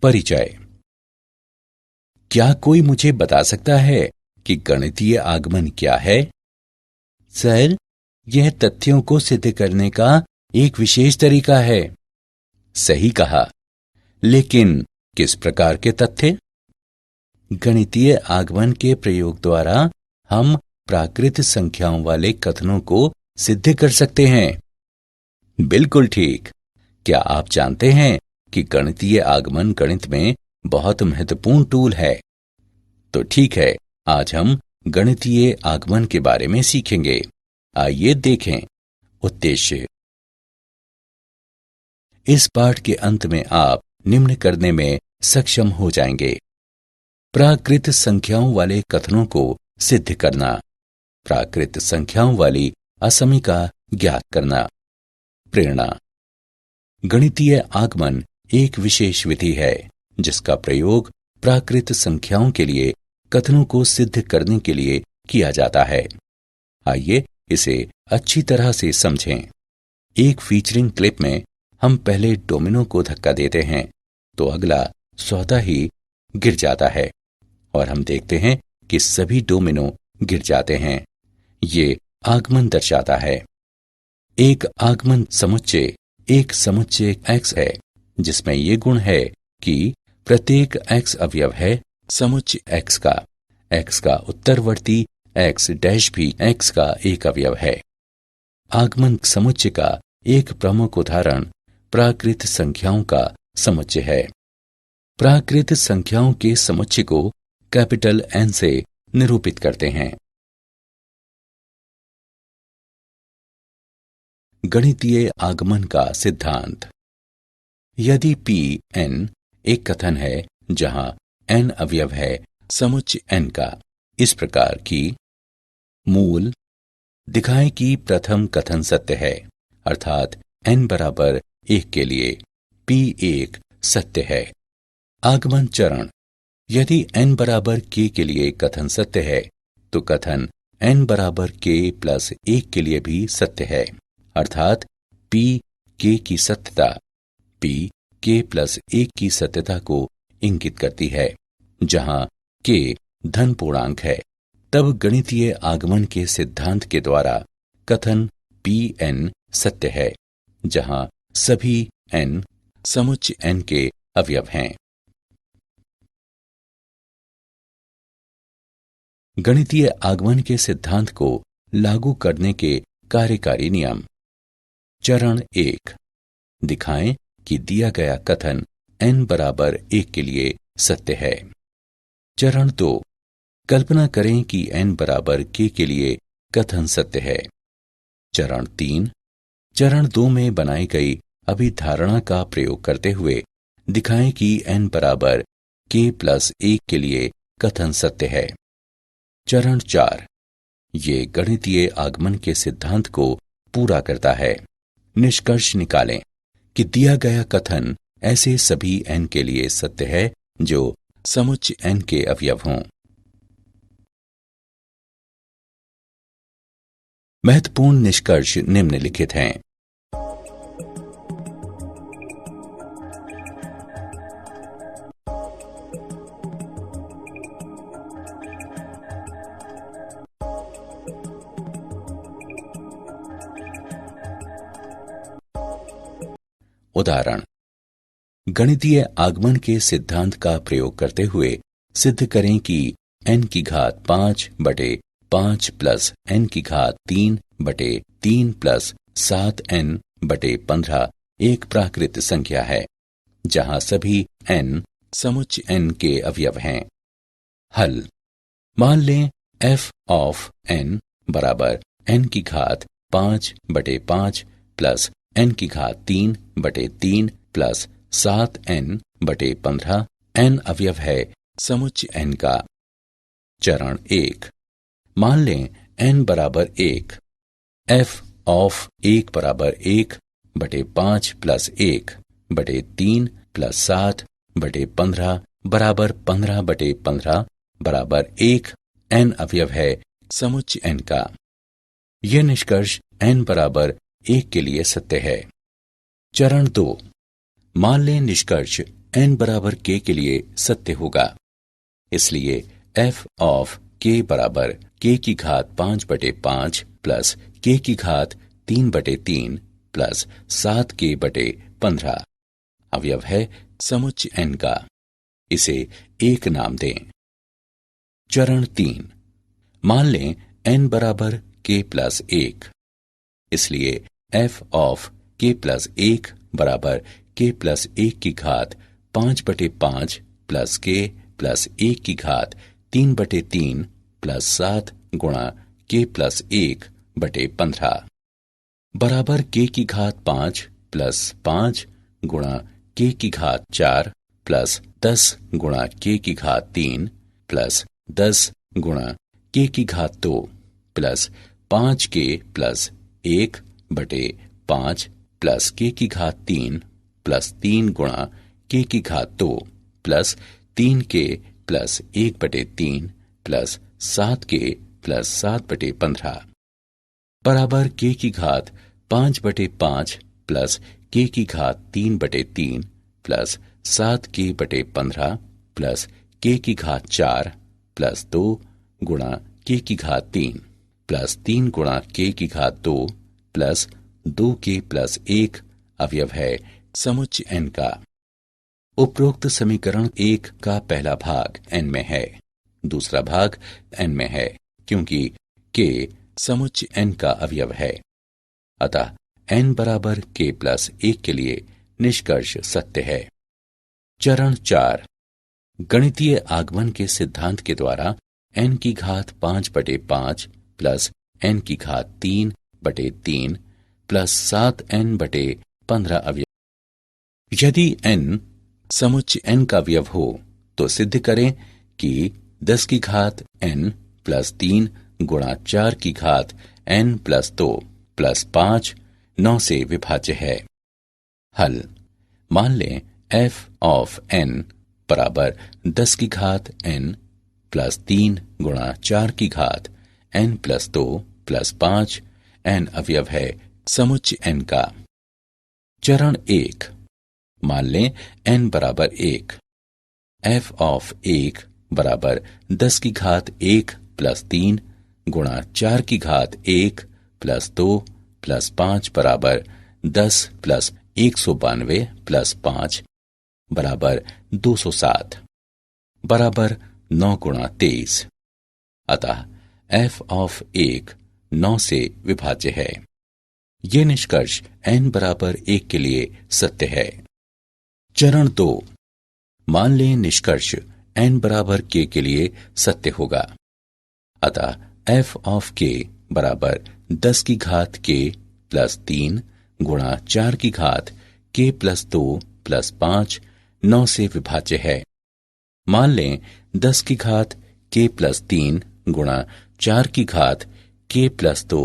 परिचय। क्या कोई मुझे बता सकता है कि गणितीय आगमन क्या है? सर, यह तथ्यों को सिद्ध करने का एक विशेष तरीका है। सही कहा, लेकिन किस प्रकार के तथ्य? गणितीय आगमन के प्रयोग द्वारा हम प्राकृत संख्याओं वाले कथनों को सिद्ध कर सकते हैं। बिल्कुल ठीक। क्या आप जानते हैं कि गणितीय आगमन गणित में बहुत महत्वपूर्ण टूल है? तो ठीक है, आज हम गणितीय आगमन के बारे में सीखेंगे। आइए देखें। उद्देश्य। इस पाठ के अंत में आप निम्न करने में सक्षम हो जाएंगे। प्राकृत संख्याओं वाले कथनों को सिद्ध करना, प्राकृत संख्याओं वाली असमीका ज्ञात करना। प्रेरणा। गणितीय आगमन एक विशेष विधि है जिसका प्रयोग प्राकृत संख्याओं के लिए कथनों को सिद्ध करने के लिए किया जाता है। आइए इसे अच्छी तरह से समझें। एक फीचरिंग क्लिप में हम पहले डोमिनो को धक्का देते हैं तो अगला स्वतः ही गिर जाता है और हम देखते हैं कि सभी डोमिनो गिर जाते हैं। ये आगमन दर्शाता है। एक आगमन समुच्चय एक समुच्चय x है जिसमें ये गुण है कि प्रत्येक x अवयव है समुच्चय x का उत्तरवर्ती x डैश भी x का एक अवयव है। आगमन समुच्चय का एक प्रमुख उदाहरण प्राकृत संख्याओं का समुच्चय है। प्राकृत संख्याओं के समुच्चय को कैपिटल N से निरूपित करते हैं। गणितीय आगमन का सिद्धांत। यदि P n एक कथन है जहां n अवयव है समुच्चय n का, इस प्रकार की मूल दिखाएं कि प्रथम कथन सत्य है, अर्थात n बराबर 1 के लिए P एक सत्य है। आगमन चरण। यदि n बराबर k के लिए कथन सत्य है तो कथन n बराबर k प्लस 1 के लिए भी सत्य है, अर्थात P k की सत्यता P k प्लस 1 की सत्यता को इंगित करती है। जहां k धन पूर्णांक है, तब गणितीय आगमन के सिद्धांत के द्वारा कथन P n सत्य है, जहां सभी n समुच्चय n के अवयव हैं। गणितीय आगमन के सिद्धांत को लागू करने के कार्यकारी नियम। चरण 1। दिखाएं कि दिया गया कथन n बराबर 1 के लिए सत्य है। चरण 2। कल्पना करें कि n बराबर k के लिए कथन सत्य है। चरण 3। चरण 2 में बनाई गई अभिधारणा का प्रयोग करते हुए दिखाएं कि n बराबर k प्लस 1 के लिए कथन सत्य है। चरण 4। ये गणितीय आगमन के सिद्धांत को पूरा करता है। निष्कर्ष निकालें कि दिया गया कथन ऐसे सभी n के लिए सत्य है जो समुच्चय n के अवयव हों। महत्वपूर्ण निष्कर्ष निम्नलिखित हैं। उदाहरण। गणितीय आगमन के सिद्धांत का प्रयोग करते हुए सिद्ध करें कि n की घात 5 बटे 5 प्लस n की घात 3 बटे 3 प्लस 7n बटे 15 एक प्राकृत संख्या है, जहां सभी n समुच्चय n के अवयव हैं। हल। मान लें f ऑफ n बराबर n की घात 5 बटे 5 प्लस n की घात 3 बटे 3 प्लस 7n बटे 15 n अवयव है समुच्चय n का। चरण 1। मान लें n बराबर 1, f ऑफ 1 बराबर 1 बटे 5 प्लस 1 बटे 3 प्लस 7 बटे 15 बराबर 15 बटे 15 बराबर 1 n अवयव है समुच्चय n का। यह निष्कर्ष n बराबर 1 के लिए सत्य है। चरण 2। मान लें निष्कर्ष n बराबर k के लिए सत्य होगा। इसलिए f ऑफ k बराबर k की घात 5/5 प्लस k की घात 3/3 प्लस 7k/15 अवयव है समुच्चय n का। इसे एक नाम दें। चरण 3। मान लें n बराबर k प्लस 1। इसलिए f ऑफ k प्लस 1 बराबर k प्लस 1 की घात 5/5 प्लस k प्लस 1 की घात 3/3 प्लस 7 गुणा k प्लस 1/15 बराबर k की घात 5 प्लस 5 गुणा k की घात 4 प्लस 10 गुणा k की घात 3 प्लस 10 गुणा k की घात 2 plus 5k plus 1/5 plus k की घात 3 प्लस 3 गुणा k की घात 2 plus 3k plus 1/3 plus 7k plus 7/15 बराबर k की घात 5/5 प्लस k की घात 3/3 प्लस 7k/15 प्लस k की घात 4 प्लस 2 गुणा k की घात 3 प्लस 3 गुणा k की घात 2 प्लस 2k प्लस 1 अवयव है समुच्चय n का। उपरोक्त समीकरण 1 का पहला भाग n में है, दूसरा भाग n में है क्योंकि k समुच्चय n का अवयव है। अतः n बराबर k प्लस 1 के लिए निष्कर्ष सत्य है। चरण 4। गणितीय आगमन के सिद्धांत के द्वारा n की घात 5/5 प्लस n की घात 3/3 प्लस 7n/15 अवयव। यदि n समुच्चय n का अवयव हो तो सिद्ध करें कि 10 की घात n प्लस 3 गुणा 4 की घात n प्लस 2 प्लस 5 9 से विभाज्य है। हल। मान लें f ऑफ n बराबर 10 की घात n प्लस 3 गुणा 4 की घात n प्लस 2 प्लस 5 n अवयव है समुच्चय n का। चरण 1। मान लें n बराबर 1। f ऑफ 1 बराबर 10 की घात 1 प्लस 3 गुणा 4 की घात 1 प्लस 2 प्लस 5 बराबर 10 प्लस 192 प्लस 5 बराबर 207 बराबर 9 गुणा 23। अतः f ऑफ 1 9 से विभाज्य है। ये निष्कर्ष n बराबर 1 के लिए सत्य है। चरण 2। मान लें निष्कर्ष n बराबर k के लिए सत्य होगा। अतः f ऑफ k बराबर 10 की घात k प्लस 3 गुणा 4 की घात k प्लस 2 प्लस 5 9 से विभाज्य है। मान लें 10 की घात k प्लस 3 गुणा 4 की घात k प्लस 2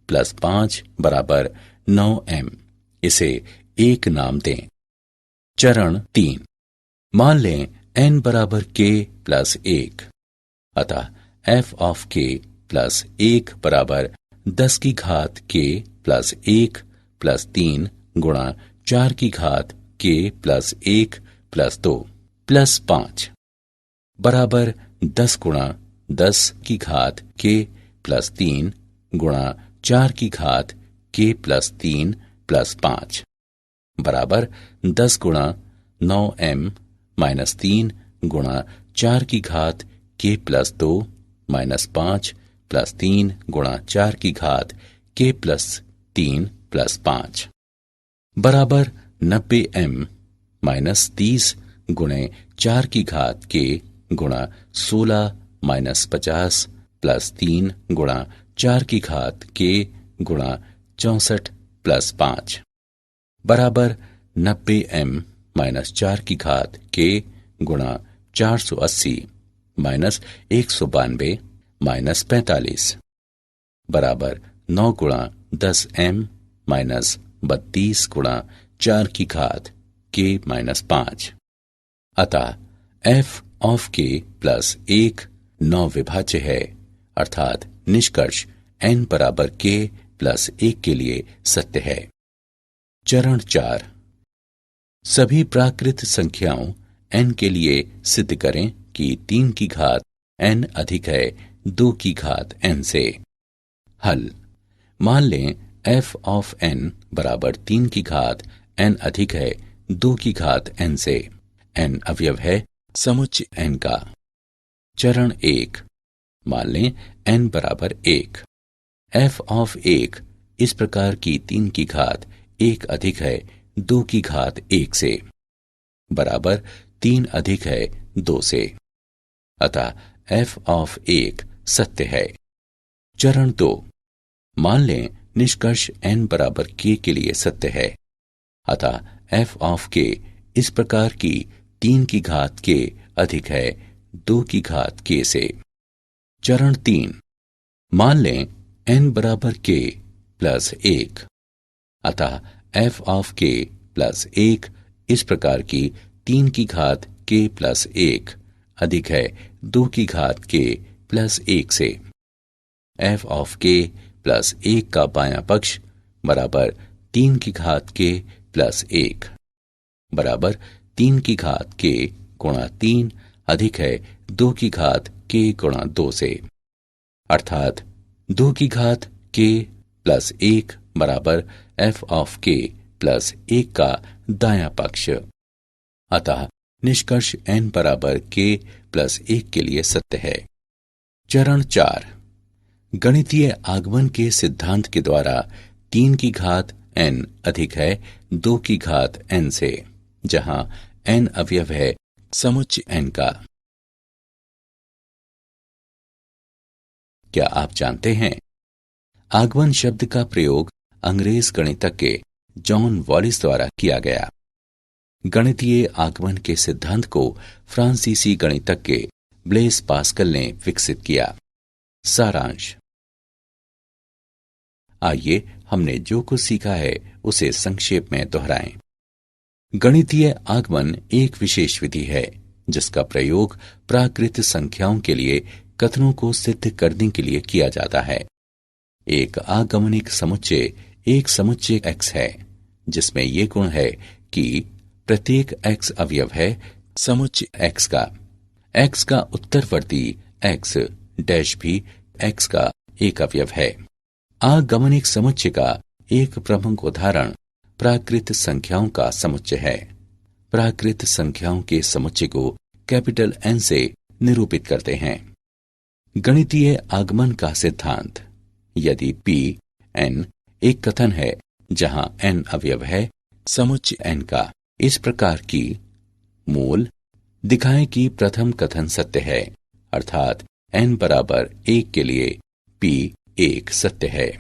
प्लस 5 बराबर 9m। इसे एक नाम दें। चरण 3। मान लें n बराबर k प्लस 1। अतः f ऑफ k प्लस 1 बराबर 10 की घात k प्लस 1 प्लस 3 गुणा 4 की घात k प्लस 1 प्लस 2 प्लस 5 बराबर 10 गुणा 10 की घात k प्लस 3 गुणा 4 की घात k प्लस 3 प्लस 5 बराबर 10 गुणा 9m माइनस 3 गुणा 4 की घात k प्लस 2 माइनस 5 प्लस 3 गुणा 4 की घात k प्लस 3 प्लस 5 बराबर 90m माइनस 30 गुणे 4 की घात k गुणा 16 माइनस 50 प्लस 3 गुणा 4 की घात k गुणा 64 प्लस 5 बराबर 90m माइनस 4 की घात k गुणा 480 माइनस 192 माइनस 45 बराबर 9 गुणा 10m माइनस 32 गुणा 4 की घात k माइनस 5। अतः f ऑफ k प्लस 1 9 विभाज्य है, अर्थात निष्कर्ष n बराबर k प्लस 1 के लिए सत्य है। चरण 4। सभी प्राकृत संख्याओं n के लिए सिद्ध करें कि 3 की घात n अधिक है 2 की घात n से। हल। मान लें f ऑफ n बराबर 3 की घात n अधिक है 2 की घात n से। n अवयव है समुच्चय n का। चरण 1। मान लें n बराबर 1। f ऑफ 1 इस प्रकार की 3 की घात 1 अधिक है 2 की घात 1 से, बराबर 3 अधिक है 2 से। अतः f ऑफ 1 सत्य है। चरण 2। मान लें निष्कर्ष n बराबर k के लिए सत्य है। अतः f ऑफ k इस प्रकार की 3 की घात k अधिक है 2 की घात k से। चरण 3। मान लें n बराबर k प्लस 1। अतः f ऑफ k प्लस 1 इस प्रकार की 3 की घात k प्लस 1 अधिक है 2 की घात k प्लस 1 से। f ऑफ k प्लस 1 का बायां पक्ष बराबर 3 की घात k प्लस 1 बराबर 3 की घात k गुणा 3 अधिक है 2 की घात k गुणा 2 से, अर्थात 2 की घात k प्लस 1 बराबर f ऑफ k प्लस 1 का दायां पक्ष। अतः निष्कर्ष n बराबर k प्लस 1 के लिए सत्य है। चरण 4। गणितीय आगमन के सिद्धांत के द्वारा 3 की घात n अधिक है 2 की घात n से, जहां n अवयव है समुच्चय n का। क्या आप जानते हैं, आगमन शब्द का प्रयोग अंग्रेज गणितज्ञ जॉन वॉलिस द्वारा किया गया। गणितीय आगमन के सिद्धांत को फ्रांसीसी गणितज्ञ ब्लेस पास्कल ने विकसित किया। सारांश। आइए हमने जो कुछ सीखा है उसे संक्षेप में दोहराएं। गणितीय आगमन एक विशेष विधि है जिसका प्रयोग प्राकृत संख्याओं के लिए कथनों को सिद्ध करने के लिए किया जाता है। एक आगमनिक समुच्चय एक समुच्चय x है जिसमें ये गुण है कि प्रत्येक x अवयव है समुच्चय x का उत्तरवर्ती x डैश भी x का एक अवयव है। आगमनिक समुच्चय का एक प्रमुख उदाहरण प्राकृत संख्याओं का समुच्चय है। प्राकृत संख्याओं के समुच्चय को कैपिटल N से निरूपित करते हैं। गणितीय आगमन का सिद्धांत। यदि p n एक कथन है जहां n अवयव है समुच्चय n का, इस प्रकार की मूल दिखाएं कि प्रथम कथन सत्य है, अर्थात n बराबर 1 के लिए p 1 सत्य है।